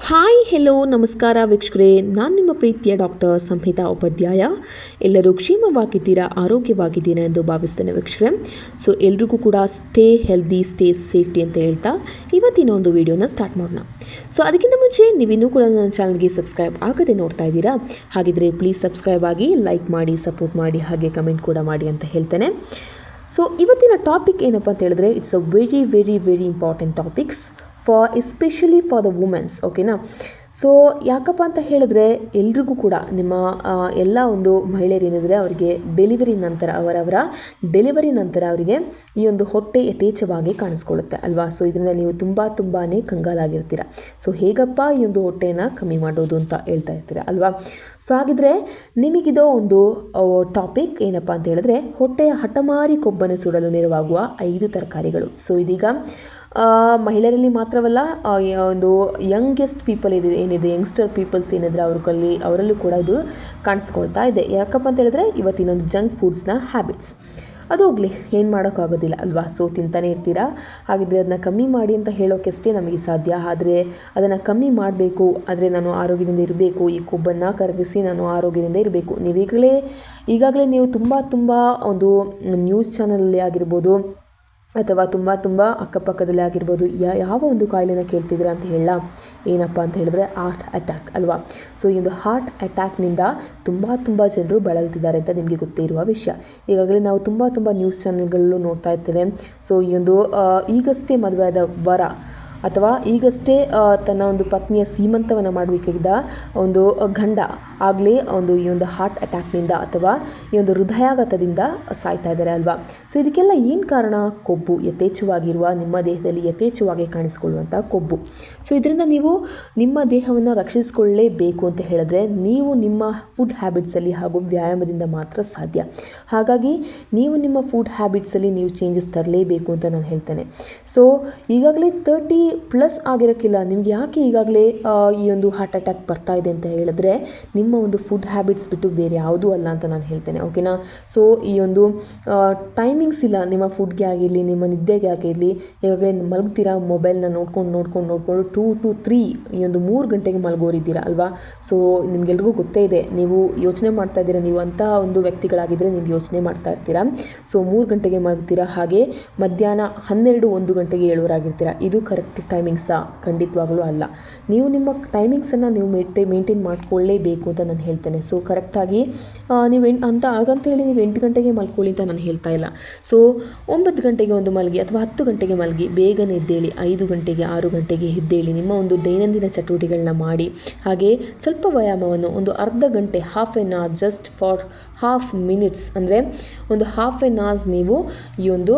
Hi hello ನಮಸ್ಕಾರ ವೀಕ್ಷಕರೇ, ನಾನು ನಿಮ್ಮ ಪ್ರೀತಿಯ ಡಾಕ್ಟರ್ ಸಂಹಿತಾ ಉಪಾಧ್ಯಾಯ. ಎಲ್ಲರೂ ಕ್ಷೇಮವಾಗಿದ್ದೀರಾ, ಆರೋಗ್ಯವಾಗಿದ್ದೀರಾ ಎಂದು ಭಾವಿಸ್ತೇನೆ ವೀಕ್ಷಕರೇ. ಸೊ ಎಲ್ರಿಗೂ ಕೂಡ ಸ್ಟೇ ಹೆಲ್ದಿ, ಸ್ಟೇ ಸೇಫ್ಟಿ ಅಂತ ಹೇಳ್ತಾ ಇವತ್ತಿನ ಒಂದು ವಿಡಿಯೋನ ಸ್ಟಾರ್ಟ್ ಮಾಡೋಣ. ಸೊ ಅದಕ್ಕಿಂತ ಮುಂಚೆ ನೀವಿನ್ನೂ ಕೂಡ ನನ್ನ ಚಾನಲ್ಗೆ ಸಬ್ಸ್ಕ್ರೈಬ್ ಆಗದೆ ನೋಡ್ತಾ ಇದ್ದೀರಾ, ಹಾಗಿದ್ರೆ ಪ್ಲೀಸ್ ಸಬ್ಸ್ಕ್ರೈಬ್ ಆಗಿ, ಲೈಕ್ ಮಾಡಿ, ಸಪೋರ್ಟ್ ಮಾಡಿ, ಹಾಗೆ ಕಮೆಂಟ್ ಕೂಡ ಮಾಡಿ ಅಂತ ಹೇಳ್ತೇನೆ. ಸೊ ಇವತ್ತಿನ ಟಾಪಿಕ್ ಏನಪ್ಪ ಅಂತ ಹೇಳಿದ್ರೆ, it's a very very very important topics especially for the women's. ಓಕೆನಾ? ಸೊ ಯಾಕಪ್ಪ ಅಂತ ಹೇಳಿದ್ರೆ, ಎಲ್ರಿಗೂ ಕೂಡ ನಿಮ್ಮ ಎಲ್ಲ ಒಂದು ಮಹಿಳೆಯರೇನಿದ್ರೆ ಅವರಿಗೆ ಡೆಲಿವರಿ ನಂತರ ಅವರವರ ಡೆಲಿವರಿ ನಂತರ ಅವರಿಗೆ ಈ ಒಂದು ಹೊಟ್ಟೆ ಯಥೇಚ್ಛವಾಗಿ ಕಾಣಿಸ್ಕೊಳ್ಳುತ್ತೆ ಅಲ್ವಾ. ಸೊ ಇದರಿಂದ ನೀವು ತುಂಬಾ ಕಂಗಾಲಾಗಿರ್ತೀರ. ಸೊ ಹೇಗಪ್ಪ ಈ ಒಂದು ಹೊಟ್ಟೆನ ಕಮ್ಮಿ ಮಾಡೋದು ಅಂತ ಹೇಳ್ತಾ ಇರ್ತೀರ ಅಲ್ವಾ. ಸೊ ಹಾಗಿದ್ರೆ ನಿಮಗಿದೋ ಒಂದು ಟಾಪಿಕ್ ಏನಪ್ಪ ಅಂತ ಹೇಳಿದ್ರೆ, ಹೊಟ್ಟೆಯ ಹಠಮಾರಿ ಕೊಬ್ಬನ್ನು ಸುಡಲು ನೆರವಾಗುವ 5 ತರಕಾರಿಗಳು. ಸೊ ಇದೀಗ ಮಹಿಳೆಯರಲ್ಲಿ ಮಾತ್ರವಲ್ಲ, ಒಂದು ಯಂಗೆಸ್ಟ್ ಪೀಪಲ್ ಏನಿದೆ, ಯಂಗ್ಸ್ಟರ್ ಪೀಪಲ್ಸ್ ಏನಿದ್ರೆ ಅವರಲ್ಲೂ ಕೂಡ ಇದು ಕಾಣಿಸ್ಕೊಳ್ತಾ ಇದೆ. ಯಾಕಪ್ಪ ಅಂತ ಹೇಳಿದ್ರೆ, ಇವತ್ತಿನೊಂದು ಜಂಕ್ ಫುಡ್ಸ್ನ ಹ್ಯಾಬಿಟ್ಸ್ ಅದು ಹೋಗಲಿ, ಏನು ಮಾಡೋಕ್ಕಾಗೋದಿಲ್ಲ ಅಲ್ವಾ. ಸೊ ತಿಂತಾನೆ ಇರ್ತೀರಾ. ಹಾಗಿದ್ರೆ ಅದನ್ನ ಕಮ್ಮಿ ಮಾಡಿ ಅಂತ ಹೇಳೋಕ್ಕಷ್ಟೇ ನಮಗೆ ಸಾಧ್ಯ. ಆದರೆ ಅದನ್ನು ಕಮ್ಮಿ ಮಾಡಬೇಕು, ಆದರೆ ನಾನು ಆರೋಗ್ಯದಿಂದ ಇರಬೇಕು, ಈ ಕೊಬ್ಬನ್ನು ಕರಗಿಸಿ ನಾನು ಆರೋಗ್ಯದಿಂದ ಇರಬೇಕು. ಈಗಾಗಲೇ ನೀವು ತುಂಬ ಒಂದು ನ್ಯೂಸ್ ಚಾನಲಲ್ಲಿ ಆಗಿರ್ಬೋದು ಅಥವಾ ತುಂಬ ಅಕ್ಕಪಕ್ಕದಲ್ಲೇ ಆಗಿರ್ಬೋದು ಯಾವ ಒಂದು ಕಾಯಿಲೆನ ಕೇಳ್ತಿದ್ದೀರಾ ಅಂತ ಏನಪ್ಪ ಅಂತ ಹೇಳಿದ್ರೆ, ಹಾರ್ಟ್ ಅಟ್ಯಾಕ್ ಅಲ್ವಾ. ಸೊ ಈ ಒಂದು ಹಾರ್ಟ್ ಅಟ್ಯಾಕ್ನಿಂದ ತುಂಬ ಜನರು ಬಳಲ್ತಿದ್ದಾರೆ ಅಂತ ನಿಮಗೆ ಗೊತ್ತೇ ಇರುವ ವಿಷಯ. ಈಗಾಗಲೇ ನಾವು ತುಂಬ ನ್ಯೂಸ್ ಚಾನೆಲ್ಗಳಲ್ಲೂ ನೋಡ್ತಾ ಇರ್ತೇವೆ. ಸೊ ಈ ಒಂದು ಈಗಷ್ಟೇ ಮದುವೆಯಾದ ವರ ಅಥವಾ ಈಗಷ್ಟೇ ತನ್ನ ಒಂದು ಪತ್ನಿಯ ಸೀಮಂತವನ್ನು ಮಾಡಬೇಕಾಗಿದ್ದ ಒಂದು ಗಂಡ ಆಗಲೇ ಈ ಒಂದು ಹಾರ್ಟ್ ಅಟ್ಯಾಕ್ನಿಂದ ಅಥವಾ ಈ ಒಂದು ಹೃದಯಾಘಾತದಿಂದ ಸಾಯ್ತಾ ಇದ್ದಾರೆ ಅಲ್ವಾ. ಸೊ ಇದಕ್ಕೆಲ್ಲ ಏನು ಕಾರಣ? ಕೊಬ್ಬು ಯಥೇಚ್ಛವಾಗಿರುವ ನಿಮ್ಮ ದೇಹದಲ್ಲಿ ಯಥೇಚ್ಛವಾಗಿ ಕಾಣಿಸ್ಕೊಳ್ಳುವಂಥ ಕೊಬ್ಬು. ಸೊ ಇದರಿಂದ ನೀವು ನಿಮ್ಮ ದೇಹವನ್ನು ರಕ್ಷಿಸಿಕೊಳ್ಳಲೇಬೇಕು ಅಂತ ಹೇಳಿದ್ರೆ, ನೀವು ನಿಮ್ಮ ಫುಡ್ ಹ್ಯಾಬಿಟ್ಸಲ್ಲಿ ಹಾಗೂ ವ್ಯಾಯಾಮದಿಂದ ಮಾತ್ರ ಸಾಧ್ಯ. ಹಾಗಾಗಿ ನೀವು ನಿಮ್ಮ ಫುಡ್ ಹ್ಯಾಬಿಟ್ಸಲ್ಲಿ ನೀವು ಚೇಂಜಸ್ ತರಲೇಬೇಕು ಅಂತ ನಾನು ಹೇಳ್ತೇನೆ. ಸೊ ಈಗಾಗಲೇ 30+ ಆಗಿರೋಕ್ಕಿಲ್ಲ, ನಿಮ್ಗೆ ಯಾಕೆ ಈಗಾಗಲೇ ಈ ಒಂದು ಹಾರ್ಟ್ ಅಟ್ಯಾಕ್ ಬರ್ತಾ ಇದೆ ಅಂತ ಹೇಳಿದ್ರೆ, ನಿಮ್ಮ ಒಂದು ಫುಡ್ ಹ್ಯಾಬಿಟ್ಸ್ ಬಿಟ್ಟು ಬೇರೆ ಯಾವುದೂ ಅಲ್ಲ ಅಂತ ನಾನು ಹೇಳ್ತೇನೆ. ಓಕೆನಾ? ಸೊ ಈ ಒಂದು ಟೈಮಿಂಗ್ಸ್ ಇಲ್ಲ ನಿಮ್ಮ ಫುಡ್ಗೆ ಆಗಿರಲಿ, ನಿಮ್ಮ ನಿದ್ದೆಗೆ ಆಗಿರಲಿ. ಈಗಾಗಲೇ ಮಲಗ್ತೀರಾ, ಮೊಬೈಲ್ನ ನೋಡ್ಕೊಂಡು 2 to 3 ಈ ಒಂದು 3 ಗಂಟೆಗೆ ಮಲಗೋರಿದ್ದೀರಾ ಅಲ್ವಾ. ಸೊ ನಿಮಗೆಲ್ರಿಗೂ ಗೊತ್ತೇ ಇದೆ, ನೀವು ಯೋಚನೆ ಮಾಡ್ತಾ ಇದ್ದೀರಾ, ನೀವು ಅಂತಹ ಒಂದು ವ್ಯಕ್ತಿಗಳಾಗಿದ್ದರೆ ನೀವು ಯೋಚನೆ ಮಾಡ್ತಾ ಇರ್ತೀರಾ. ಸೊ 3 ಗಂಟೆಗೆ ಮಲಗ್ತೀರಾ, ಹಾಗೆ ಮಧ್ಯಾಹ್ನ 12-1 ಗಂಟೆಗೆ ಏಳುವರಾಗಿರ್ತೀರಾ. ಇದು ಕರೆಕ್ಟ್ ಟೈಮಿಂಗ್ಸಾ? ಖಂಡಿತವಾಗಲೂ ಅಲ್ಲ. ನೀವು ನಿಮ್ಮ ಟೈಮಿಂಗ್ಸನ್ನು ನೀವು ಮೇಂಟೈನ್ ಮಾಡ್ಕೊಳ್ಳೇಬೇಕು ಅಂತ ನಾನು ಹೇಳ್ತೇನೆ. ಸೊ ಕರೆಕ್ಟಾಗಿ ನೀವು ಹಾಗಂತ ಹೇಳಿ ನೀವು 8 ಗಂಟೆಗೆ ಮಲ್ಕೊಳ್ಳಿ ಅಂತ ನಾನು ಹೇಳ್ತಾ ಇಲ್ಲ. ಸೊ 9 ಗಂಟೆಗೆ ಒಂದು ಮಲಗಿ ಅಥವಾ 10 ಗಂಟೆಗೆ ಮಲಗಿ, ಬೇಗನೆ ಎದ್ದೇಳಿ, 5 ಗಂಟೆಗೆ 6 ಗಂಟೆಗೆ ಎದ್ದೇಳಿ, ನಿಮ್ಮ ಒಂದು ದೈನಂದಿನ ಚಟುವಟಿಕೆಗಳನ್ನ ಮಾಡಿ, ಹಾಗೆ ಸ್ವಲ್ಪ ವ್ಯಾಯಾಮವನ್ನು ಒಂದು ಅರ್ಧ ಗಂಟೆ, half an hour, just for half minutes ಅಂದರೆ ಒಂದು ಹಾಫ್ ಎನ್ ಅವರ್ಸ್ ನೀವು ಈ ಒಂದು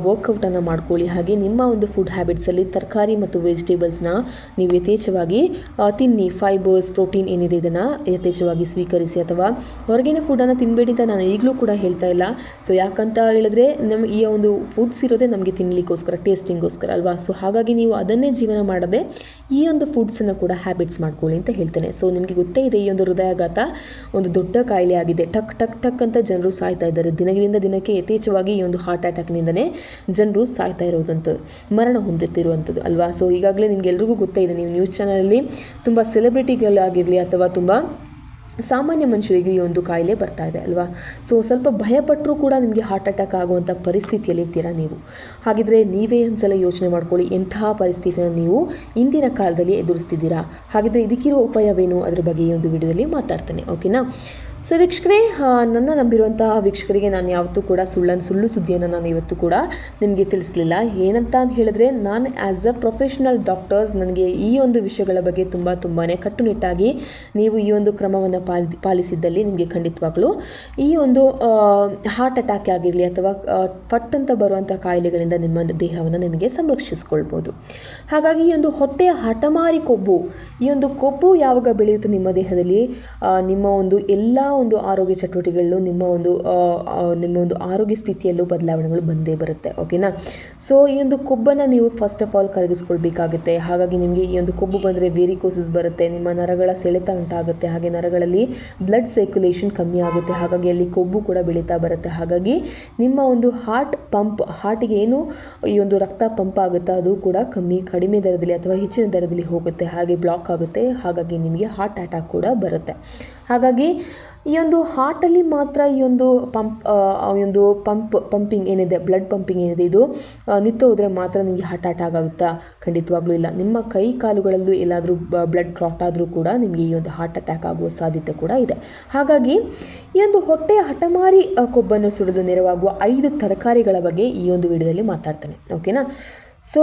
ವರ್ಕೌಟನ್ನು ಮಾಡ್ಕೊಳ್ಳಿ. ಹಾಗೆ ನಿಮ್ಮ ಒಂದು ಫುಡ್ ಹ್ಯಾಬಿಟ್ಸಲ್ಲಿ ತರಕಾರಿ ಮತ್ತು ವೆಜಿಟೇಬಲ್ಸ್ನ ನೀವು ಯಥೇಚ್ಛವಾಗಿ ತಿನ್ನಿ. ಫೈಬರ್ಸ್, ಪ್ರೋಟೀನ್ ಏನಿದೆ ಇದನ್ನು ಯಥೇಚ್ಛವಾಗಿ ಸ್ವೀಕರಿಸಿ. ಅಥವಾ ಹೊರಗಿನ ಫುಡ್ಡನ್ನು ತಿನ್ನಬೇಡಿ ಅಂತ ನಾನು ಈಗಲೂ ಕೂಡ ಹೇಳ್ತಾ ಇಲ್ಲ. ಸೊ ಯಾಕಂತ ಹೇಳಿದ್ರೆ, ನಮ್ಮ ಈ ಒಂದು ಫುಡ್ಸ್ ಇರೋದೇ ನಮಗೆ ತಿನ್ನಲಿಕ್ಕೋಸ್ಕರ, ಟೇಸ್ಟಿಂಗೋಸ್ಕರ ಅಲ್ವಾ. ಸೊ ಹಾಗಾಗಿ ನೀವು ಅದನ್ನೇ ಜೀವನ ಮಾಡದೆ ಈ ಒಂದು ಫುಡ್ಸನ್ನು ಕೂಡ ಹ್ಯಾಬಿಟ್ಸ್ ಮಾಡ್ಕೊಳ್ಳಿ ಅಂತ ಹೇಳ್ತೇನೆ. ಸೊ ನಿಮಗೆ ಗೊತ್ತೇ ಇದೆ, ಈ ಒಂದು ಹೃದಯಾಘಾತ ಒಂದು ದೊಡ್ಡ ಕಾಯಿಲೆ ಆಗಿದೆ. ಟಕ್ ಅಂತ ಜನರು ಸಾಯ್ತಾ ಇದ್ದಾರೆ. ದಿನದಿಂದ ದಿನಕ್ಕೆ ಯಥೇಚ್ಛವಾಗಿ ಈ ಒಂದು ಹಾರ್ಟ್ ಅಟ್ಯಾಕ್ನಿಂದನೇ ಜನರು ಸಾಯ್ತಾ ಇರೋದಂಥದ್ದು, ಮರಣ ಹೊಂದುತ್ತಿರುವಂಥದ್ದು ಅಲ್ವಾ. ಸೊ ಈಗಾಗಲೇ ನಿಮಗೆಲ್ರಿಗೂ ಗೊತ್ತೇ ಇದೆ, ನೀವು ನ್ಯೂಸ್ ಚಾನಲಲ್ಲಿ ತುಂಬ ಸೆಲೆಬ್ರಿಟಿಗಳಾಗಿರಲಿ ಅಥವಾ ತುಂಬ ಸಾಮಾನ್ಯ ಮನುಷ್ಯರಿಗೆ ಈ ಒಂದು ಕಾಯಿಲೆ ಬರ್ತಾ ಇದೆ ಅಲ್ವಾ. ಸೊ ಸ್ವಲ್ಪ ಭಯಪಟ್ಟರೂ ಕೂಡ ನಿಮಗೆ ಹಾರ್ಟ್ ಅಟ್ಯಾಕ್ ಆಗುವಂಥ ಪರಿಸ್ಥಿತಿಯಲ್ಲಿ ಇರ್ತೀರಾ ನೀವು. ಹಾಗಿದ್ರೆ ನೀವೇ ಒಂದ್ಸಲ ಯೋಚನೆ ಮಾಡ್ಕೊಳ್ಳಿ, ಎಂತಹ ಪರಿಸ್ಥಿತಿನ ನೀವು ಇಂದಿನ ಕಾಲದಲ್ಲಿ ಎದುರಿಸ್ತಿದ್ದೀರಾ. ಹಾಗಿದ್ರೆ ಇದಕ್ಕಿರೋ ಉಪಾಯವೇನು, ಅದರ ಬಗ್ಗೆ ಈ ಒಂದು ವಿಡಿಯೋದಲ್ಲಿ ಮಾತಾಡ್ತೇನೆ. ಓಕೆನಾ? ಸೊ ವೀಕ್ಷಕರೇ, ನನ್ನ ನಂಬಿರುವಂತಹ ವೀಕ್ಷಕರಿಗೆ ನಾನು ಯಾವತ್ತೂ ಕೂಡ ಸುಳ್ಳು ಸುದ್ದಿಯನ್ನು ನಾನು ಇವತ್ತು ಕೂಡ ನಿಮಗೆ ತಿಳಿಸಲಿಲ್ಲ. ಏನಂತ ಅಂತ ಹೇಳಿದ್ರೆ, ನಾನು ಆ್ಯಸ್ ಅ ಪ್ರೊಫೆಷ್ನಲ್ ಡಾಕ್ಟರ್ಸ್ ನನಗೆ ಈ ಒಂದು ವಿಷಯಗಳ ಬಗ್ಗೆ ತುಂಬಾ ಕಟ್ಟುನಿಟ್ಟಾಗಿ ನೀವು ಈ ಒಂದು ಕ್ರಮವನ್ನು ಪಾಲಿಸಿದ್ದಲ್ಲಿ ನಿಮಗೆ ಖಂಡಿತವಾಗಲೂ ಈ ಒಂದು ಹಾರ್ಟ್ ಅಟ್ಯಾಕ್ ಆಗಿರಲಿ ಅಥವಾ ಫಟ್ ಅಂತ ಬರುವಂಥ ಕಾಯಿಲೆಗಳಿಂದ ನಿಮ್ಮ ದೇಹವನ್ನು ನಿಮಗೆ ಸಂರಕ್ಷಿಸ್ಕೊಳ್ಬೋದು. ಹಾಗಾಗಿ ಈ ಒಂದು ಹೊಟ್ಟೆಯ ಹಠಮಾರಿ ಕೊಬ್ಬು, ಈ ಒಂದು ಕೊಬ್ಬು ಯಾವಾಗ ಬೆಳೆಯುತ್ತೆ ನಿಮ್ಮ ದೇಹದಲ್ಲಿ, ನಿಮ್ಮ ಒಂದು ಎಲ್ಲ ಒಂದು ಆರೋಗ್ಯ ಚಟುವಟಿಕೆಗಳು ನಿಮ್ಮ ಒಂದು ಆರೋಗ್ಯ ಸ್ಥಿತಿಯಲ್ಲೂ ಬದಲಾವಣೆಗಳು ಬಂದೇ ಬರುತ್ತೆ. ಓಕೆನಾ. ಸೊ ಈ ಒಂದು ಕೊಬ್ಬನ್ನು ನೀವು ಫಸ್ಟ್ ಆಫ್ ಆಲ್ ಕರಗಿಸ್ಕೊಳ್ಬೇಕಾಗುತ್ತೆ. ಹಾಗಾಗಿ ನಿಮಗೆ ಈ ಒಂದು ಕೊಬ್ಬು ಬಂದರೆ ವೇರಿಕೋಸಿಸ್ ಬರುತ್ತೆ, ನಿಮ್ಮ ನರಗಳ ಸೆಳೆತ ಉಂಟಾಗುತ್ತೆ, ಹಾಗೆ ನರಗಳಲ್ಲಿ ಬ್ಲಡ್ ಸರ್ಕ್ಯುಲೇಷನ್ ಕಮ್ಮಿ ಆಗುತ್ತೆ, ಹಾಗಾಗಿ ಅಲ್ಲಿ ಕೊಬ್ಬು ಕೂಡ ಬೆಳೀತಾ ಬರುತ್ತೆ. ಹಾಗಾಗಿ ನಿಮ್ಮ ಒಂದು ಹಾರ್ಟಿಗೆ ಏನು ಈ ಒಂದು ರಕ್ತ ಪಂಪ್ ಆಗುತ್ತೆ ಅದು ಕೂಡ ಕಡಿಮೆ ದರದಲ್ಲಿ ಅಥವಾ ಹೆಚ್ಚಿನ ದರದಲ್ಲಿ ಹೋಗುತ್ತೆ, ಹಾಗೆ ಬ್ಲಾಕ್ ಆಗುತ್ತೆ. ಹಾಗಾಗಿ ನಿಮಗೆ ಹಾರ್ಟ್ ಅಟ್ಯಾಕ್ ಕೂಡ ಬರುತ್ತೆ. ಹಾಗಾಗಿ ಈ ಒಂದು ಹಾರ್ಟಲ್ಲಿ ಮಾತ್ರ ಈ ಒಂದು ಪಂಪಿಂಗ್ ಏನಿದೆ, ಬ್ಲಡ್ ಪಂಪಿಂಗ್ ಏನಿದೆ, ಇದು ನಿಂತು ಹೋದರೆ ಮಾತ್ರ ನಿಮಗೆ ಹಾರ್ಟ್ ಅಟ್ಯಾಕ್ ಆಗುತ್ತಾ? ಖಂಡಿತವಾಗ್ಲೂ ಇಲ್ಲ. ನಿಮ್ಮ ಕೈ ಕಾಲುಗಳಲ್ಲೂ ಎಲ್ಲಾದರೂ ಬ್ಲಡ್ ಕ್ಲಾಟ್ ಆದರೂ ಕೂಡ ನಿಮಗೆ ಈ ಒಂದು ಹಾರ್ಟ್ ಅಟ್ಯಾಕ್ ಆಗುವ ಸಾಧ್ಯತೆ ಕೂಡ ಇದೆ. ಹಾಗಾಗಿ ಈ ಒಂದು ಹೊಟ್ಟೆಯ ಹಠಮಾರಿ ಕೊಬ್ಬನ್ನು ಸುಡಲು ನೆರವಾಗುವ 5 ತರಕಾರಿಗಳ ಬಗ್ಗೆ ಈ ಒಂದು ವಿಡಿಯೋದಲ್ಲಿ ಮಾತಾಡ್ತೇನೆ. ಓಕೆನಾ. ಸೊ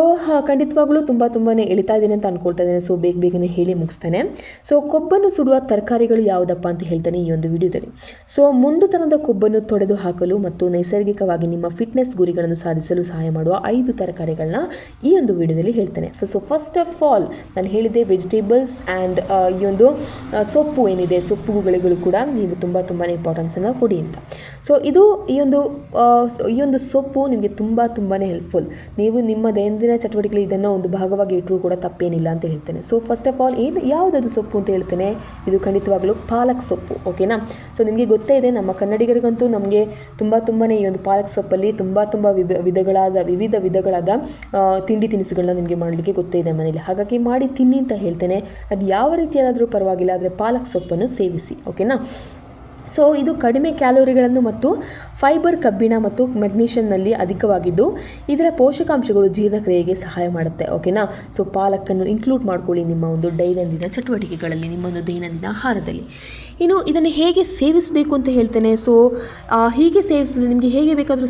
ಖಂಡಿತವಾಗ್ಲೂ ತುಂಬಾ ಎಳಿತಾ ಇದ್ದೀನಿ ಅಂತ ಅಂದ್ಕೊಳ್ತಾ ಇದ್ದೇನೆ. ಸೊ ಬೇಗನೆ ಹೇಳಿ ಮುಗಿಸ್ತೇನೆ. ಸೊ ಕೊಬ್ಬನ್ನು ಸುಡುವ ತರಕಾರಿಗಳು ಯಾವುದಪ್ಪ ಅಂತ ಹೇಳ್ತೇನೆ ಈ ಒಂದು ವಿಡಿಯೋದಲ್ಲಿ. ಸೊ ಮುಂಡುತನದ ಕೊಬ್ಬನ್ನು ತೊಡೆದು ಹಾಕಲು ಮತ್ತು ನೈಸರ್ಗಿಕವಾಗಿ ನಿಮ್ಮ ಫಿಟ್ನೆಸ್ ಗುರಿಗಳನ್ನು ಸಾಧಿಸಲು ಸಹಾಯ ಮಾಡುವ 5 ತರಕಾರಿಗಳನ್ನ ಈ ಒಂದು ವಿಡಿಯೋದಲ್ಲಿ ಹೇಳ್ತೇನೆ. ಸೊ ಫಸ್ಟ್ ಆಫ್ ಆಲ್ ನಾನು ಹೇಳಿದೆ ವೆಜಿಟೇಬಲ್ಸ್ ಆ್ಯಂಡ್ ಈ ಒಂದು ಸೊಪ್ಪು ಏನಿದೆ, ಸೊಪ್ಪುಗಳಿಗೂ ಕೂಡ ನೀವು ತುಂಬಾ ಇಂಪಾರ್ಟೆನ್ಸನ್ನು ಕೊಡಿ ಅಂತ. ಸೊ ಈ ಒಂದು ಸೊಪ್ಪು ನಿಮಗೆ ತುಂಬಾ ಹೆಲ್ಪ್ಫುಲ್. ನೀವು ನಿಮ್ಮ ದೈನಂದಿನ ಚಟುವಟಿಕೆಗಳು ಇದನ್ನು ಒಂದು ಭಾಗವಾಗಿ ಇಟ್ಟರೂ ಕೂಡ ತಪ್ಪೇನಿಲ್ಲ ಅಂತ ಹೇಳ್ತೇನೆ. ಸೊ ಫಸ್ಟ್ ಆಫ್ ಆಲ್ ಯಾವುದದು ಸೊಪ್ಪು ಅಂತ ಹೇಳ್ತೇನೆ, ಇದು ಖಂಡಿತವಾಗಲೂ ಪಾಲಕ್ ಸೊಪ್ಪು. ಓಕೆನಾ. ಸೊ ನಿಮಗೆ ಗೊತ್ತೇ ಇದೆ, ನಮ್ಮ ಕನ್ನಡಿಗರಿಗಂತೂ ನಮಗೆ ತುಂಬಾ ಈ ಒಂದು ಪಾಲಕ್ ಸೊಪ್ಪಲ್ಲಿ ತುಂಬ ವಿವಿಧ ವಿಧಗಳಾದ ತಿಂಡಿ ತಿನಿಸುಗಳನ್ನ ನಿಮಗೆ ಮಾಡಲಿಕ್ಕೆ ಗೊತ್ತೇ ಇದೆ ಮನೇಲಿ. ಹಾಗಾಗಿ ಮಾಡಿ ತಿನ್ನಿ ಅಂತ ಹೇಳ್ತೇನೆ. ಅದು ಯಾವ ರೀತಿಯಾದರೂ ಪರವಾಗಿಲ್ಲ, ಆದರೆ ಪಾಲಕ್ ಸೊಪ್ಪನ್ನು ಸೇವಿಸಿ. ಓಕೆನಾ. ಸೊ ಇದು ಕಡಿಮೆ ಕ್ಯಾಲೋರಿಗಳನ್ನು ಮತ್ತು ಫೈಬರ್, ಕಬ್ಬಿಣ ಮತ್ತು ಮೆಗ್ನೀಷಿಯಂನಲ್ಲಿ ಅಧಿಕವಾಗಿದ್ದು ಇದರ ಪೋಷಕಾಂಶಗಳು ಜೀರ್ಣಕ್ರಿಯೆಗೆ ಸಹಾಯ ಮಾಡುತ್ತೆ. ಓಕೆನಾ. ಸೊ ಪಾಲಕನ್ನು ಇನ್ಕ್ಲೂಡ್ ಮಾಡ್ಕೊಳ್ಳಿ ನಿಮ್ಮ ಒಂದು ದೈನಂದಿನ ಚಟುವಟಿಕೆಗಳಲ್ಲಿ, ನಿಮ್ಮ ಒಂದು ದೈನಂದಿನ ಆಹಾರದಲ್ಲಿ. ಇನ್ನು ಇದನ್ನು ಹೇಗೆ ಸೇವಿಸಬೇಕು ಅಂತ ಹೇಳ್ತೇನೆ. ಸೊ ಹೀಗೆ ಸೇವಿಸಿದ್ರೆ ನಿಮಗೆ ಹೇಗೆ ಬೇಕಾದರೂ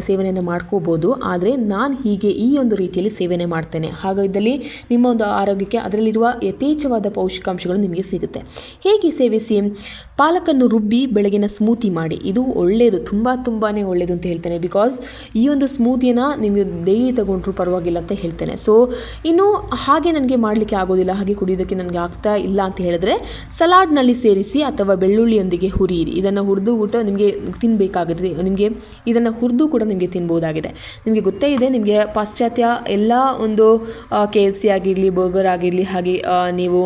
ಸೇವನೆಯನ್ನು ಮಾಡ್ಕೋಬೋದು, ಆದರೆ ನಾನು ಹೀಗೆ ಈ ಒಂದು ರೀತಿಯಲ್ಲಿ ಸೇವನೆ ಮಾಡ್ತೇನೆ. ಹಾಗಾದಲ್ಲಿ ನಿಮ್ಮ ಒಂದು ಆರೋಗ್ಯಕ್ಕೆ ಅದರಲ್ಲಿರುವ ಯಥೇಚ್ಛವಾದ ಪೌಷ್ಟಿಕಾಂಶಗಳು ನಿಮಗೆ ಸಿಗುತ್ತೆ. ಹೇಗೆ ಸೇವಿಸಿ? ಪಾಲಕನ್ನು ರುಬ್ಬಿ ಬೆಳಗಿನ ಸ್ಮೂತಿ ಮಾಡಿ. ಇದು ಒಳ್ಳೆಯದು, ತುಂಬಾ ಒಳ್ಳೆಯದು ಅಂತ ಹೇಳ್ತೇನೆ. ಬಿಕಾಸ್ ಈ ಒಂದು ಸ್ಮೂತಿಯನ್ನು ನಿಮಗೆ ಡೈಲಿ ತಗೊಂಡ್ರೂ ಪರವಾಗಿಲ್ಲ ಅಂತ ಹೇಳ್ತೇನೆ. ಸೊ ಇನ್ನು ಹಾಗೆ ನನಗೆ ಮಾಡಲಿಕ್ಕೆ ಆಗೋದಿಲ್ಲ, ಹಾಗೆ ಕುಡಿಯೋದಕ್ಕೆ ನನಗೆ ಆಗ್ತಾ ಇಲ್ಲ ಅಂತ ಹೇಳಿದ್ರೆ ಸಲಾಡ್ನಲ್ಲಿ ಸೇರಿಸಿ ಅಥವಾ ಬೆಳ್ಳುಳ್ಳಿಯೊಂದಿಗೆ ಹುರಿಯಿರಿ. ಇದನ್ನು ಹುರಿದು ಊಟ ನಿಮಗೆ ತಿನ್ನಬೇಕಾಗುತ್ತೆ. ನಿಮಗೆ ಇದನ್ನು ಹುರಿದು ಕೂಡ ನಿಮಗೆ ತಿನ್ಬೋದಾಗಿದೆ. ನಿಮಗೆ ಗೊತ್ತೇ ಇದೆ, ನಿಮಗೆ ಪಾಶ್ಚಾತ್ಯ ಎಲ್ಲ ಒಂದು KFC ಆಗಿರಲಿ, ಬರ್ಗರ್ ಆಗಿರಲಿ, ಹಾಗೆ ನೀವು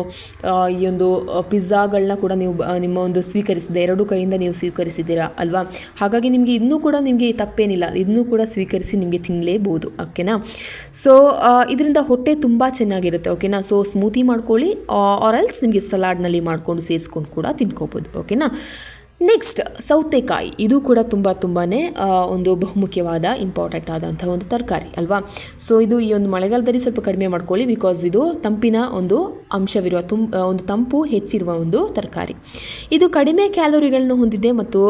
ಈ ಒಂದು ಪಿಜ್ಜಾಗಳನ್ನ ಕೂಡ ನೀವು ನಿಮ್ಮ ಒಂದು ಸ್ವೀಕರಿಸಿದೆ, 2 ಕೈಯಿಂದ ನೀವು ಸ್ವೀಕರಿಸಿದ್ದೀರಾ ಅಲ್ವಾ? ಹಾಗಾಗಿ ನಿಮಗೆ ಇನ್ನೂ ಕೂಡ ನಿಮಗೆ ತಪ್ಪೇನಿಲ್ಲ, ಇದನ್ನೂ ಕೂಡ ಸ್ವೀಕರಿಸಿ ನಿಮಗೆ ತಿನ್ನಲೇಬಹುದು. ಓಕೆನಾ. ಸೊ ಇದರಿಂದ ಹೊಟ್ಟೆ ತುಂಬ ಚೆನ್ನಾಗಿರುತ್ತೆ. ಓಕೆನಾ. ಸೊ ಸ್ಮೂತಿ ಮಾಡ್ಕೊಳ್ಳಿ, ಆರ್ ಎಲ್ಸ್ ನಿಮಗೆ ಸಲಾಡ್ನಲ್ಲಿ ಮಾಡ್ಕೊಂಡು ಸೇರಿಸ್ಕೊಂಡು ಕೂಡ ತಿನ್ಕೋಬೋದು. ಓಕೆನಾ. ನೆಕ್ಸ್ಟ್ ಸೌತೆಕಾಯಿ. ಇದು ಕೂಡ ತುಂಬಾ ಒಂದು ಬಹುಮುಖ್ಯವಾದ ಇಂಪಾರ್ಟೆಂಟ್ ಆದಂಥ ಒಂದು ತರಕಾರಿ ಅಲ್ವಾ? ಸೊ ಇದು ಈ ಒಂದು ಮಳೆಗಾಲದಲ್ಲಿ ಸ್ವಲ್ಪ ಕಡಿಮೆ ಮಾಡ್ಕೊಳ್ಳಿ, ಬಿಕಾಸ್ ಇದು ತಂಪಿನ ಒಂದು ಅಂಶವಿರುವ ಒಂದು ತಂಪು ಹೆಚ್ಚಿರುವ ಒಂದು ತರಕಾರಿ. ಇದು ಕಡಿಮೆ ಕ್ಯಾಲೋರಿಗಳನ್ನು ಹೊಂದಿದೆ ಮತ್ತು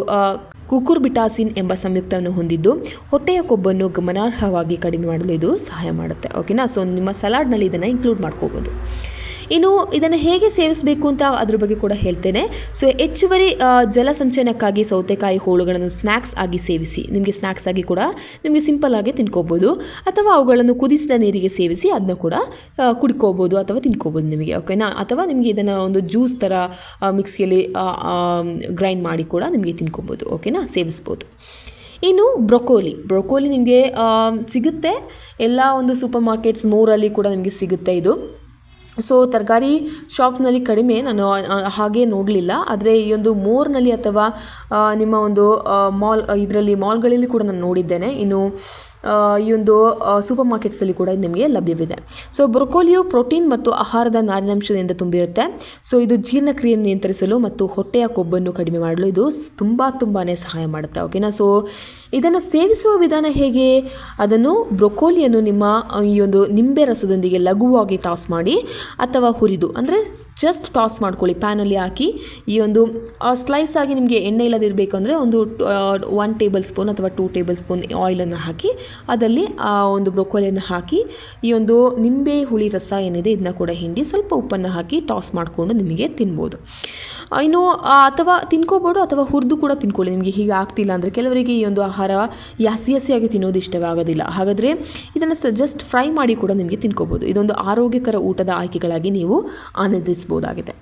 ಕುಕುರ್ಬಿಟಾಸಿನ್ ಎಂಬ ಸಂಯುಕ್ತವನ್ನು ಹೊಂದಿದ್ದು ಹೊಟ್ಟೆಯ ಕೊಬ್ಬನ್ನು ಗಮನಾರ್ಹವಾಗಿ ಕಡಿಮೆ ಮಾಡಲು ಇದು ಸಹಾಯ ಮಾಡುತ್ತೆ. ಓಕೆನಾ. ಸೊ ನಿಮ್ಮ ಸಲಾಡ್ನಲ್ಲಿ ಇದನ್ನು ಇನ್ಕ್ಲೂಡ್ ಮಾಡ್ಕೋಬೋದು. ಇನ್ನು ಇದನ್ನು ಹೇಗೆ ಸೇವಿಸಬೇಕು ಅಂತ ಅದ್ರ ಬಗ್ಗೆ ಕೂಡ ಹೇಳ್ತೇನೆ. ಸೊ ಹೆಚ್ಚುವರಿ ಜಲಸಂಚಯನಕ್ಕಾಗಿ ಸೌತೆಕಾಯಿ ಹೋಳುಗಳನ್ನು ಸ್ನ್ಯಾಕ್ಸ್ ಆಗಿ ಸೇವಿಸಿ. ನಿಮಗೆ ಸ್ನ್ಯಾಕ್ಸ್ ಆಗಿ ಕೂಡ ನಿಮಗೆ ಸಿಂಪಲ್ ಆಗಿ ತಿನ್ಕೋಬೋದು, ಅಥವಾ ಅವುಗಳನ್ನು ಕುದಿಸಿದ ನೀರಿಗೆ ಸೇವಿಸಿ ಅದನ್ನ ಕೂಡ ಕುಡ್ಕೋಬೋದು ಅಥವಾ ತಿನ್ಕೋಬೋದು ನಿಮಗೆ. ಓಕೆನಾ. ಅಥವಾ ನಿಮಗೆ ಇದನ್ನು ಒಂದು ಜ್ಯೂಸ್ ಥರ ಮಿಕ್ಸಿಯಲ್ಲಿ ಗ್ರೈಂಡ್ ಮಾಡಿ ಕೂಡ ನಿಮಗೆ ತಿನ್ಕೋಬೋದು. ಓಕೆನಾ, ಸೇವಿಸ್ಬೋದು. ಇನ್ನು ಬ್ರೊಕೋಲಿ ನಿಮಗೆ ಸಿಗುತ್ತೆ, ಎಲ್ಲ ಒಂದು ಸೂಪರ್ ಮಾರ್ಕೆಟ್ಸ್, ಮೋರಲ್ಲಿ ಕೂಡ ನಿಮಗೆ ಸಿಗುತ್ತೆ ಇದು. ಸೊ ತರಕಾರಿ ಶಾಪ್ನಲ್ಲಿ ಕಡಿಮೆ, ನಾನು ಹಾಗೆ ನೋಡಲಿಲ್ಲ, ಆದರೆ ಈ ಒಂದು ಮೋರ್ನಲ್ಲಿ ಅಥವಾ ನಿಮ್ಮ ಒಂದು ಮಾಲ್ಗಳಲ್ಲಿ ಕೂಡ ನಾನು ನೋಡಿದ್ದೇನೆ. ಇನ್ನು ಈ ಒಂದು ಸೂಪರ್ ಮಾರ್ಕೆಟ್ಸಲ್ಲಿ ಕೂಡ ನಿಮಗೆ ಲಭ್ಯವಿದೆ. ಸೊ ಬ್ರೊಕೋಲಿಯು ಪ್ರೋಟೀನ್ ಮತ್ತು ಆಹಾರದ ನಾರಿನಾಂಶದಿಂದ ತುಂಬಿರುತ್ತೆ. ಸೊ ಇದು ಜೀರ್ಣಕ್ರಿಯೆಯನ್ನು ನಿಯಂತ್ರಿಸಲು ಮತ್ತು ಹೊಟ್ಟೆಯ ಕೊಬ್ಬನ್ನು ಕಡಿಮೆ ಮಾಡಲು ಇದು ತುಂಬಾ ಸಹಾಯ ಮಾಡುತ್ತೆ. ಓಕೆನಾ. ಸೊ ಇದನ್ನು ಸೇವಿಸುವ ವಿಧಾನ ಹೇಗೆ? ಅದನ್ನು ಬ್ರೊಕೋಲಿಯನ್ನು ನಿಮ್ಮ ಈ ಒಂದು ನಿಂಬೆ ರಸದೊಂದಿಗೆ ಲಘುವಾಗಿ ಟಾಸ್ ಮಾಡಿ ಅಥವಾ ಹುರಿದು, ಅಂದರೆ ಜಸ್ಟ್ ಟಾಸ್ ಮಾಡ್ಕೊಳ್ಳಿ, ಪ್ಯಾನಲ್ಲಿ ಹಾಕಿ ಈ ಒಂದು ಸ್ಲೈಸ್ ಆಗಿ. ನಿಮಗೆ ಎಣ್ಣೆ ಇಲ್ಲದಿರಬೇಕು ಅಂದರೆ ಒಂದು 1 ಟೇಬಲ್ ಸ್ಪೂನ್ ಅಥವಾ 2 ಟೇಬಲ್ ಸ್ಪೂನ್ ಆಯಿಲನ್ನು ಹಾಕಿ ಅದರಲ್ಲಿ ಆ ಒಂದು ಬ್ರೊಕೋಲಿಯನ್ನು ಹಾಕಿ ಈ ಒಂದು ನಿಂಬೆ ಹುಳಿ ರಸ ಏನಿದೆ ಇದನ್ನ ಕೂಡ ಹಿಂಡಿ ಸ್ವಲ್ಪ ಉಪ್ಪನ್ನು ಹಾಕಿ ಟಾಸ್ ಮಾಡಿಕೊಂಡು ನಿಮಗೆ ತಿನ್ಬೋದು. ಇನ್ನು ಅಥವಾ ತಿನ್ಕೋಬೋದು ಅಥವಾ ಹುರಿದು ಕೂಡ ತಿನ್ಕೊಳ್ಳಿ. ನಿಮಗೆ ಹೀಗೆ ಆಗ್ತಿಲ್ಲ ಅಂದರೆ ಕೆಲವರಿಗೆ ಈ ಒಂದು ಆಹಾರ ಹಸಿಯಾಗಿ ತಿನ್ನೋದು ಇಷ್ಟವೇ ಆಗೋದಿಲ್ಲ. ಹಾಗಾದರೆ ಇದನ್ನು ಜಸ್ಟ್ ಫ್ರೈ ಮಾಡಿ ಕೂಡ ನಿಮಗೆ ತಿನ್ಕೋಬೋದು. ಇದೊಂದು ಆರೋಗ್ಯಕರ ಊಟದ ಆಯ್ಕೆಗಳಾಗಿ ನೀವು ಆನಂದಿಸ್ಬೋದಾಗಿದೆ.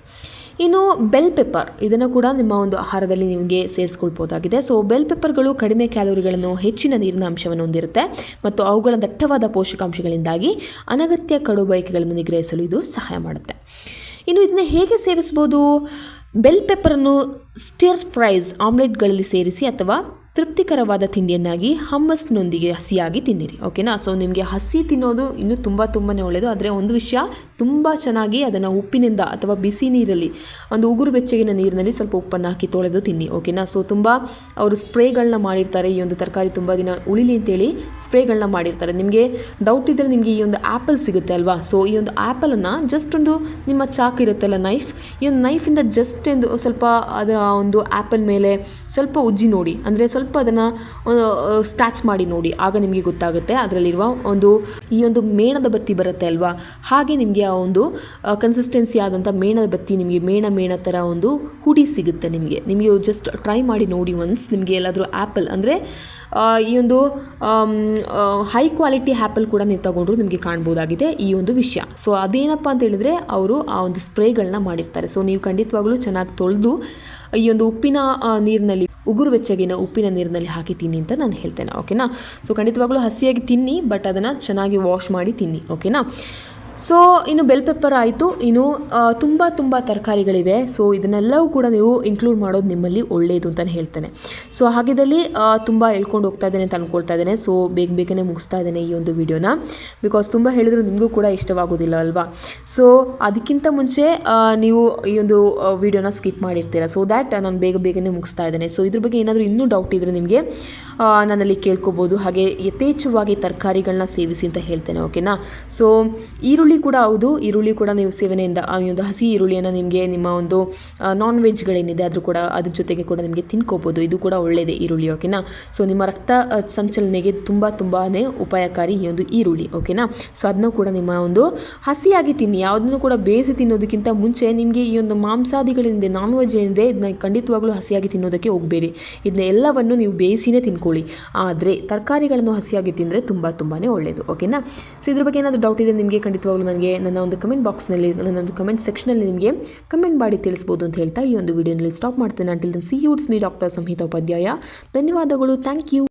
ಇನ್ನು ಬೆಲ್ ಪೆಪ್ಪರ್, ಇದನ್ನು ಕೂಡ ನಿಮ್ಮ ಒಂದು ಆಹಾರದಲ್ಲಿ ನಿಮಗೆ ಸೇರಿಸ್ಕೊಳ್ಬೋದಾಗಿದೆ. ಸೊ ಬೆಲ್ ಪೆಪ್ಪರ್ಗಳು ಕಡಿಮೆ ಕ್ಯಾಲೋರಿಗಳನ್ನು, ಹೆಚ್ಚಿನ ನೀರಿನ ಅಂಶವನ್ನು ಹೊಂದಿರುತ್ತೆ ಮತ್ತು ಅವುಗಳ ದಟ್ಟವಾದ ಪೋಷಕಾಂಶಗಳಿಂದಾಗಿ ಅನಗತ್ಯ ಕಡು ಬಯಕೆಗಳನ್ನು ನಿಗ್ರಹಿಸಲು ಇದು ಸಹಾಯ ಮಾಡುತ್ತೆ. ಇನ್ನು ಇದನ್ನ ಹೇಗೆ ಸೇವಿಸ್ಬೋದು? ಬೆಲ್ ಪೆಪ್ಪರನ್ನು ಸ್ಟಿರ್ ಫ್ರೈಸ್, ಆಮ್ಲೆಟ್ಗಳಲ್ಲಿ ಸೇರಿಸಿ ಅಥವಾ ತೃಪ್ತಿಕರವಾದ ತಿಂಡಿಯನ್ನಾಗಿ ಹಮ್ಮಸ್ನೊಂದಿಗೆ ಹಸಿಯಾಗಿ ತಿನ್ನಿರಿ. ಓಕೆನಾ? ಸೊ ನಿಮಗೆ ಹಸಿ ತಿನ್ನೋದು ಇನ್ನೂ ತುಂಬಾ ಒಳ್ಳೆಯದು. ಆದರೆ ಒಂದು ವಿಷಯ, ತುಂಬ ಚೆನ್ನಾಗಿ ಅದನ್ನು ಉಪ್ಪಿನಿಂದ ಅಥವಾ ಬಿಸಿ ನೀರಲ್ಲಿ, ಒಂದು ಉಗುರು ಬೆಚ್ಚಗಿನ ನೀರಿನಲ್ಲಿ ಸ್ವಲ್ಪ ಉಪ್ಪನ್ನು ಹಾಕಿ ತೊಳೆದು ತಿನ್ನಿ. ಓಕೆನಾ? ಸೊ ತುಂಬ ಅವರು ಸ್ಪ್ರೇಗಳನ್ನ ಮಾಡಿರ್ತಾರೆ, ಈ ಒಂದು ತರಕಾರಿ ತುಂಬ ದಿನ ಉಳಿಲಿ ಅಂತೇಳಿ ಸ್ಪ್ರೇಗಳನ್ನ ಮಾಡಿರ್ತಾರೆ. ನಿಮಗೆ ಡೌಟ್ ಇದ್ದರೆ ನಿಮಗೆ ಈ ಒಂದು ಆ್ಯಪಲ್ ಸಿಗುತ್ತೆ ಅಲ್ವಾ? ಸೊ ಈ ಒಂದು ಆ್ಯಪಲನ್ನು ಜಸ್ಟ್ ಒಂದು ನಿಮ್ಮ ಚಾಕು ಇರುತ್ತಲ್ಲ, ನೈಫ್, ಈ ಒಂದು ನೈಫಿಂದ ಜಸ್ಟ್ ಒಂದು ಸ್ವಲ್ಪ ಅದರ ಒಂದು ಆ್ಯಪಲ್ ಮೇಲೆ ಸ್ವಲ್ಪ ಉಜ್ಜಿ ನೋಡಿ, ಅಂದರೆ ಸ್ವಲ್ಪ ಅದನ್ನು ಸ್ಕ್ರಾಚ್ ಮಾಡಿ ನೋಡಿ. ಆಗ ನಿಮಗೆ ಗೊತ್ತಾಗುತ್ತೆ ಅದರಲ್ಲಿರುವ ಈ ಒಂದು ಮೇಣದ ಬತ್ತಿ ಬರುತ್ತೆ ಅಲ್ವಾ, ಹಾಗೆ ನಿಮಗೆ ಆ ಒಂದು ಕನ್ಸಿಸ್ಟೆನ್ಸಿ ಆದಂಥ ಮೇಣದ ಬತ್ತಿ, ನಿಮಗೆ ಮೇಣ ಥರ ಒಂದು ಹುಡಿ ಸಿಗುತ್ತೆ. ನಿಮಗೆ ಜಸ್ಟ್ ಟ್ರೈ ಮಾಡಿ ನೋಡಿ ಒನ್ಸ್. ನಿಮಗೆ ಎಲ್ಲಾದರೂ ಆ್ಯಪಲ್ ಅಂದರೆ ಈ ಒಂದು ಹೈ ಕ್ವಾಲಿಟಿ ಆ್ಯಪಲ್ ಕೂಡ ನೀವು ತಗೊಂಡ್ರು ನಿಮಗೆ ಕಾಣ್ಬೋದಾಗಿದೆ ಈ ಒಂದು ವಿಷಯ. ಸೊ ಅದೇನಪ್ಪ ಅಂತ ಹೇಳಿದರೆ ಅವರು ಆ ಒಂದು ಸ್ಪ್ರೇಗಳನ್ನ ಮಾಡಿರ್ತಾರೆ. ಸೊ ನೀವು ಖಂಡಿತವಾಗ್ಲೂ ಚೆನ್ನಾಗಿ ತೊಳೆದು ಈ ಒಂದು ಉಪ್ಪಿನ ನೀರಿನಲ್ಲಿ, ಉಗುರು ಬೆಚ್ಚಗಿನ ಉಪ್ಪಿನ ನೀರಿನಲ್ಲಿ ಹಾಕಿ ತಿನ್ನಿ ಅಂತ ನಾನು ಹೇಳ್ತೇನೆ. ಓಕೆನಾ? ಸೊ ಖಂಡಿತವಾಗ್ಲೂ ಹಸಿಯಾಗಿ ತಿನ್ನಿ, ಬಟ್ ಅದನ್ನು ಚೆನ್ನಾಗಿ ವಾಶ್ ಮಾಡಿ ತಿನ್ನಿ. ಓಕೆನಾ? ಸೊ ಇನ್ನು ಬೆಲ್ ಪೆಪ್ಪರ್ ಆಯಿತು. ಇನ್ನು ತುಂಬ ತರಕಾರಿಗಳಿವೆ. ಸೊ ಇದನ್ನೆಲ್ಲವೂ ಕೂಡ ನೀವು ಇನ್ಕ್ಲೂಡ್ ಮಾಡೋದು ನಿಮ್ಮಲ್ಲಿ ಒಳ್ಳೆಯದು ಅಂತಲೇ ಹೇಳ್ತೇನೆ. ಸೊ ಹಾಗಿದ್ದಲ್ಲಿ ತುಂಬ ಹೇಳ್ಕೊಂಡು ಹೋಗ್ತಾ ಇದ್ದೇನೆ ಅಂತ ಅಂದ್ಕೊಳ್ತಾ ಇದ್ದೇನೆ. ಸೊ ಬೇಗನೆ ಮುಗಿಸ್ತಾ ಇದ್ದೇನೆ ಈ ಒಂದು ವಿಡಿಯೋನ, ಬಿಕಾಸ್ ತುಂಬ ಹೇಳಿದ್ರು ನಿಮಗೂ ಕೂಡ ಇಷ್ಟವಾಗೋದಿಲ್ಲ ಅಲ್ವಾ? ಸೊ ಅದಕ್ಕಿಂತ ಮುಂಚೆ ನೀವು ಈ ಒಂದು ವಿಡಿಯೋನ ಸ್ಕಿಪ್ ಮಾಡಿರ್ತೀರ. ಸೊ ದ್ಯಾಟ್ ನಾನು ಬೇಗನೆ ಮುಗಿಸ್ತಾ ಇದ್ದೇನೆ. ಸೊ ಇದ್ರ ಬಗ್ಗೆ ಏನಾದರೂ ಇನ್ನೂ ಡೌಟ್ ಇದ್ದರೆ ನಿಮಗೆ ನನ್ನಲ್ಲಿ ಕೇಳ್ಕೊಬೋದು. ಹಾಗೆ ಯಥೇಚ್ಛವಾಗಿ ತರಕಾರಿಗಳನ್ನ ಸೇವಿಸಿ ಅಂತ ಹೇಳ್ತೇನೆ. ಓಕೆನಾ? ಸೊ ಈರುಳ್ಳಿ ಕೂಡ ಹೌದು, ಈರುಳ್ಳಿ ಕೂಡ ನೀವು ಸೇವನೆಯಿಂದ ಈ ಒಂದು ಹಸಿ ಈರುಳ್ಳಿಯನ್ನು ನಿಮಗೆ ನಿಮ್ಮ ಒಂದು ನಾನ್ ವೆಜ್ಗಳೇನಿದೆ ಅದ್ರ ಜೊತೆಗೆ ಕೂಡ ನಿಮಗೆ ತಿನ್ಕೋಬೋದು. ಇದು ಕೂಡ ಒಳ್ಳೆಯದೇ ಈರುಳ್ಳಿ. ಓಕೆನಾ? ಸೊ ನಿಮ್ಮ ರಕ್ತ ಸಂಚಲನೆಗೆ ತುಂಬಾ ಉಪಾಯಕಾರಿ ಈ ಒಂದು ಈರುಳ್ಳಿ. ಓಕೆನಾ? ಸೊ ಅದನ್ನು ಕೂಡ ನಿಮ್ಮ ಒಂದು ಹಸಿಯಾಗಿ ತಿನ್ನಿ. ಯಾವುದನ್ನು ಕೂಡ ಬೇಯಿಸಿ ತಿನ್ನೋದಕ್ಕಿಂತ ಮುಂಚೆ ನಿಮಗೆ ಈ ಒಂದು ಮಾಂಸಾದಿಗಳೇನಿದೆ, ನಾನ್ ವೆಜ್ ಏನಿದೆ, ಇದನ್ನ ಖಂಡಿತವಾಗ್ಲೂ ಹಸಿಯಾಗಿ ತಿನ್ನೋದಕ್ಕೆ ಹೋಗಬೇಡಿ. ಇದನ್ನ ಎಲ್ಲವನ್ನು ನೀವು ಬೇಯಿಸಿನೇ ತಿನ್ಕೊಳ್ಳಿ. ಆದರೆ ತರಕಾರಿಗಳನ್ನು ಹಸಿಯಾಗಿ ತಿಂದರೆ ತುಂಬಾ ಒಳ್ಳೆಯದು. ಓಕೆನಾ? ಸೊ ಇದ್ರ ಬಗ್ಗೆ ಏನಾದರೂ ಡೌಟ್ ಇದೆ ನಿಮಗೆ ಖಂಡಿತವಾಗ್ಲೂ ನನಗೆ ನನ್ನ ಒಂದು ಕಮೆಂಟ್ ಬಾಕ್ಸ್ನಲ್ಲಿ, ನನ್ನ ಒಂದು ಕಮೆಂಟ್ ಸೆಕ್ಷನಲ್ಲಿ ನಿಮಗೆ ಕಮೆಂಟ್ ಮಾಡಿ ತಿಳಿಸ್ಬೋದು ಅಂತ ಹೇಳ್ತಾ ಈ ಒಂದು ವಿಡಿಯೋನಲ್ಲಿ ಸ್ಟಾಪ್ ಮಾಡ್ತೇನೆ. Until then see you, it's me doctor Samhita Upadhyaya. ಧನ್ಯವಾದಗಳು. Thank you.